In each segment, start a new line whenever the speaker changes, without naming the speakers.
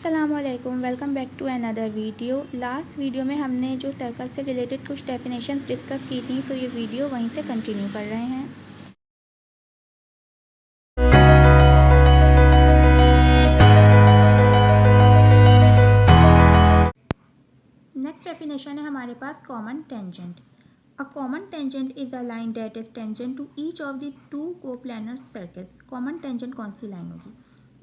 अस्सलामुअलैकुम, welcome back to another video. Last video में हमने जो सर्कल से रिलेटेड कुछ डेफिनेशंस डिस्कस की थी, सो ये वीडियो वहीं से कंटिन्यू कर रहे हैं। नेक्स्ट डेफिनेशन है हमारे पास common tangent. A common tangent is a line that is tangent to each of the two coplanar circles. Common tangent कौन सी लाइन होगी?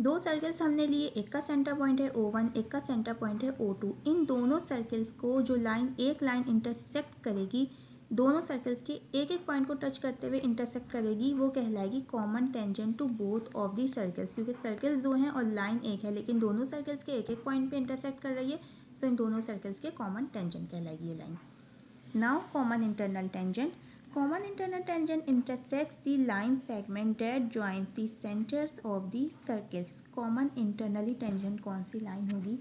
दो सर्कल्स हमने लिए, एक का सेंटर पॉइंट है O1, एक का सेंटर पॉइंट है O2। इन दोनों सर्कल्स को जो एक लाइन इंटरसेक्ट करेगी, दोनों सर्कल्स के एक एक पॉइंट को टच करते हुए इंटरसेक्ट करेगी, वो कहलाएगी common tangent to both of the circles. क्योंकि सर्कल्स दो हैं और लाइन एक है, लेकिन दोनों सर्कल्स के एक एक पॉइंट पे इंटरसेक्ट कर रही है, सो इन दोनों सर्कल्स के कॉमन टेंजेंट कहलाएगी ये line. Now common internal tangent. Common internal tangent intersects the line segment that joins the centers of the circles. Common internally tangent कौन सी लाइन होगी?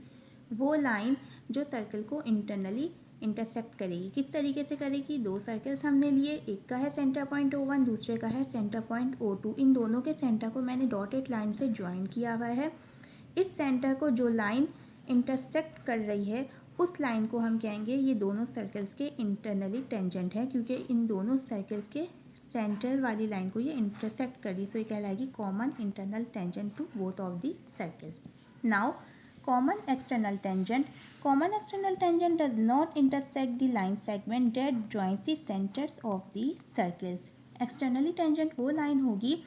वो लाइन जो सर्कल को इंटरनली इंटरसेक्ट करेगी। किस तरीके से करेगी? दो सर्कल्स हमने लिए, एक का है सेंटर पॉइंट O1, दूसरे का है सेंटर पॉइंट O2। इन दोनों के सेंटर को मैंने डॉटेड लाइन से ज्वाइन किया हुआ है। इस सेंटर को जो लाइन इंटरसेक्ट कर रही है, उस लाइन को हम कहेंगे ये दोनों सर्कल्स के इंटरनली टेंजेंट है, क्योंकि इन दोनों सर्कल्स के सेंटर वाली लाइन को ये इंटरसेक्ट करी, सो ये कहलाएगी common internal tangent to both of the circles. Now common external tangent. Common external tangent does not intersect the line segment that joins the centres of the circles. Externally tangent वो line होगी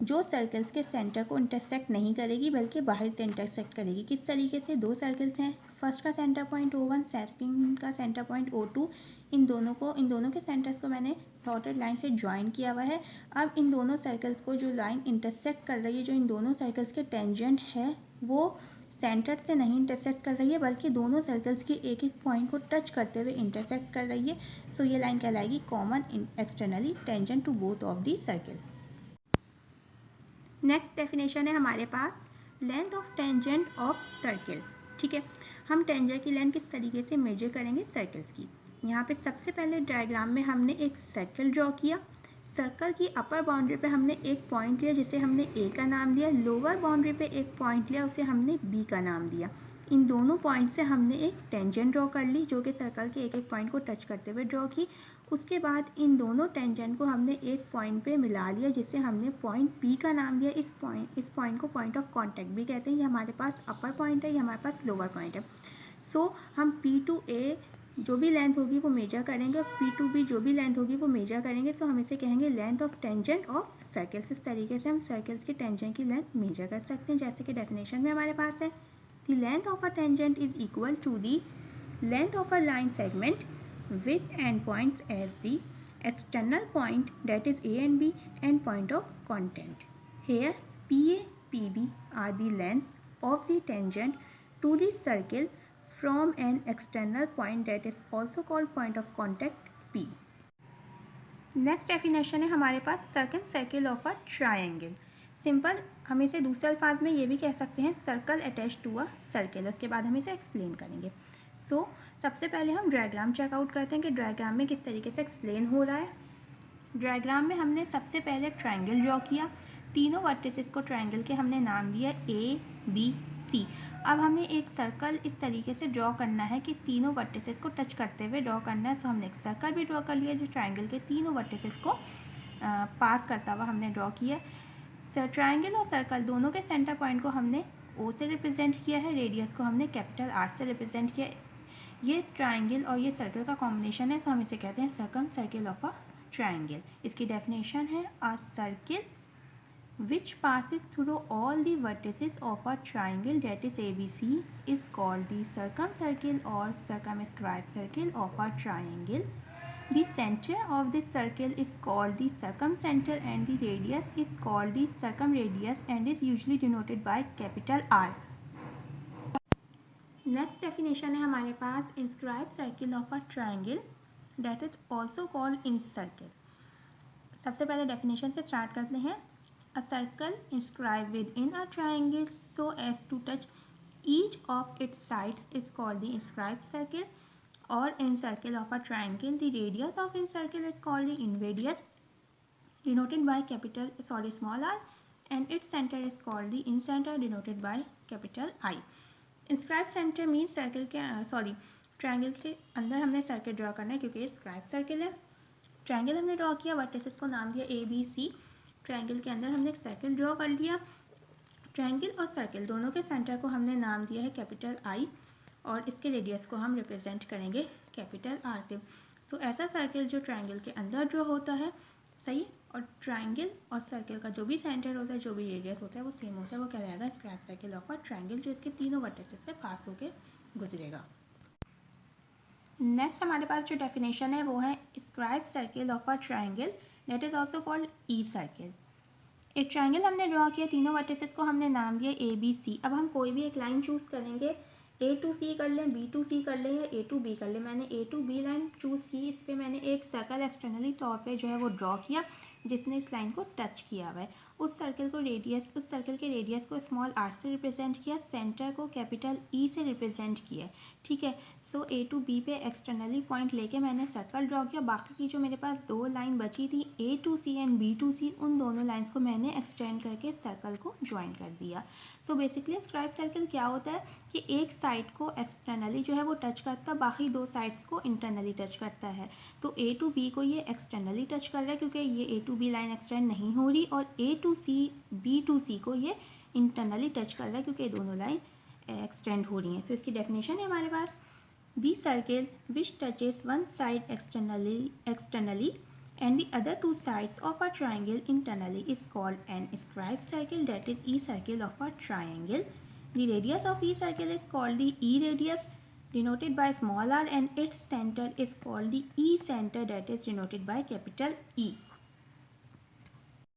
जो circles के centre को intersect नहीं करेगी, बल्कि बाहर से इंटरसेक्ट करेगी। किस तरीके से? दो सर्कल्स हैं, फर्स्ट का सेंटर पॉइंट O1, सेकंड का सेंटर पॉइंट O2। इन दोनों के सेंटर्स को मैंने डॉटेड लाइन से ज्वाइन किया हुआ है। अब इन दोनों सर्कल्स को जो लाइन इंटरसेक्ट कर रही है, जो इन दोनों सर्कल्स के टेंजेंट है, वो सेंटर से नहीं इंटरसेक्ट कर रही है, बल्कि दोनों सर्कल्स के एक एक पॉइंट को टच करते हुए इंटरसेक्ट कर रही है, सो ये लाइन कहलाएगी common externally tangent to both of the circles. Next definition है हमारे पास length of tangent of circles. ठीक है, हम टेंजेंट की लेंथ किस तरीके से मेजर करेंगे सर्कल्स की। यहाँ पे सबसे पहले डायग्राम में हमने एक सर्कल ड्रॉ किया। सर्कल की अपर बाउंड्री पे हमने एक पॉइंट लिया, जिसे हमने ए का नाम दिया। लोअर बाउंड्री पे एक पॉइंट लिया, उसे हमने बी का नाम दिया। इन दोनों पॉइंट से हमने एक टेंजेंट ड्रॉ कर ली, जो कि सर्कल के एक एक पॉइंट को टच करते हुए ड्रॉ की। उसके बाद इन दोनों टेंजेंट को हमने एक पॉइंट पे मिला लिया, जिसे हमने पॉइंट पी का नाम दिया। इस पॉइंट को पॉइंट ऑफ कांटेक्ट भी कहते हैं। ये हमारे पास अपर पॉइंट है, ये हमारे पास लोअर पॉइंट है। सो हम P to A जो भी लेंथ होगी वो मेजर करेंगे, P to B जो भी लेंथ होगी वो मेजर करेंगे। सो हम इसे कहेंगे length of tangent of circles. इस तरीके से हम सर्कल्स के टेंजेंट की लेंथ मेजर कर सकते हैं, जैसे कि डेफिनेशन में हमारे पास है the length of a tangent is equal to the length of a line segment with endpoints as the external point, that is A and B, and point of contact. Here PA, PB are the lengths of the tangent to the circle from an external point, that is also called point of contact P. Next definition है हमारे पास circle circle of a triangle. Simple, हम इसे दूसरे अल्फाज में ये भी कह सकते हैं circle attach to a circle. उसके बाद हम इसे एक्सप्लेन करेंगे। सो सबसे पहले हम डायग्राम चेकआउट करते हैं कि डायग्राम में किस तरीके से एक्सप्लेन हो रहा है। डायग्राम में हमने सबसे पहले ट्रायंगल ड्रॉ किया। तीनों वर्टिसेस को ट्रायंगल के हमने नाम दिया ABC। अब हमें एक सर्कल इस तरीके से ड्रॉ करना है कि तीनों वर्टिसेस को टच करते हुए ड्रॉ करना है। सो हमने एक सर्कल भी ड्रॉ कर लिया जो ट्रायंगल के तीनों वर्टिसेस को पास करता हुआ हमने ड्रॉ किया। ट्रायंगल और सर्कल दोनों के सेंटर पॉइंट को हमने O से रिप्रेजेंट किया है, रेडियस को हमने कैपिटल R से रिप्रेजेंट किया। ये ट्रायंगल और ये सर्कल का कॉम्बिनेशन है, सो हम इसे कहते हैं circum circle of a triangle. इसकी डेफिनेशन है अ circle which passes through all the vertices of a triangle, that is ABC, is called the circumcircle or circumscribed circle of a triangle. The center of this circle is called the circumcenter and the radius is called the circumradius and is usually denoted by capital R. Next definition है हमारे पास inscribe circle of a triangle, that is also called incircle. सबसे पहले definition से start करते हैं। A circle inscribed within a triangle so as to touch each of its sides is called the inscribed circle or incircle of a triangle. The radius of incircle is called the inradius, denoted by small r, and its center is called the incenter, denoted by capital I. Inscribe centre means circle के triangle के अंदर हमने circle draw करना है क्योंकि ये scribe circle है। Triangle हमने ड्रॉ किया, वर्टिसेस को नाम दिया ABC। ट्रायंगल के अंदर हमने एक सर्कल ड्रॉ कर लिया। ट्रायंगल और सर्कल दोनों के सेंटर को हमने नाम दिया है कैपिटल I और इसके रेडियस को हम रिप्रेजेंट करेंगे कैपिटल R से। सो ऐसा सर्कल जो ट्रायंगल के अंदर ड्रॉ होता है, सही, और ट्रायंगल और सर्कल का जो भी सेंटर होता है, जो भी रेडियस होता है वो सेम होता है, वो क्या रहेगा, square circle of a triangle, जो इसके तीनों वर्टिसेस से पास होके गुजरेगा। नेक्स्ट हमारे पास जो डेफिनेशन है वो है square circle of a triangle that is also called E circle. एक ट्रायंगल हमने ड्रॉ किया, तीनों वर्टिसेस को हमने नाम दिया ABC। अब हम कोई भी एक लाइन चूज़ करेंगे, A to C कर लें, B to C कर लें या A to B कर लें। मैंने A to B line choose की, इस पर मैंने एक सर्कल एक्सटर्नली तौर पे जो है वो ड्रॉ किया जिसने इस लाइन को टच किया हुआ है। उस सर्कल के रेडियस को स्मॉल r से रिप्रेजेंट किया, सेंटर को कैपिटल E से रिप्रेजेंट किया, ठीक है। सो A to B पे एक्सटर्नली पॉइंट लेके मैंने सर्कल ड्रॉ किया। बाकी की जो मेरे पास दो लाइन बची थी A to C and B to C, उन दोनों लाइन्स को मैंने एक्सटेंड करके सर्कल को ज्वाइन कर दिया। सो बेसिकली स्क्वायर सर्कल क्या होता है कि एक साइड को एक्सटर्नली जो है वो टच करता है, बाकी दो साइड्स को इंटरनली टच करता है। तो A to B को ये एक्सटर्नली टच कर रहा है क्योंकि ये A to B line extend नहीं हो रही, और A to C B to C को ये इंटरनली टच कर रहा है क्योंकि ये दोनों लाइन एक्सटेंड हो रही हैं। सो इसकी डेफिनेशन है हमारे पास, the circle which touches one side externally and the other two sides of a triangle internally is called an square circle, that is E circle of a triangle. The radius of E circle is called the E radius denoted by small r, and its center is called the E center, that is denoted by capital E.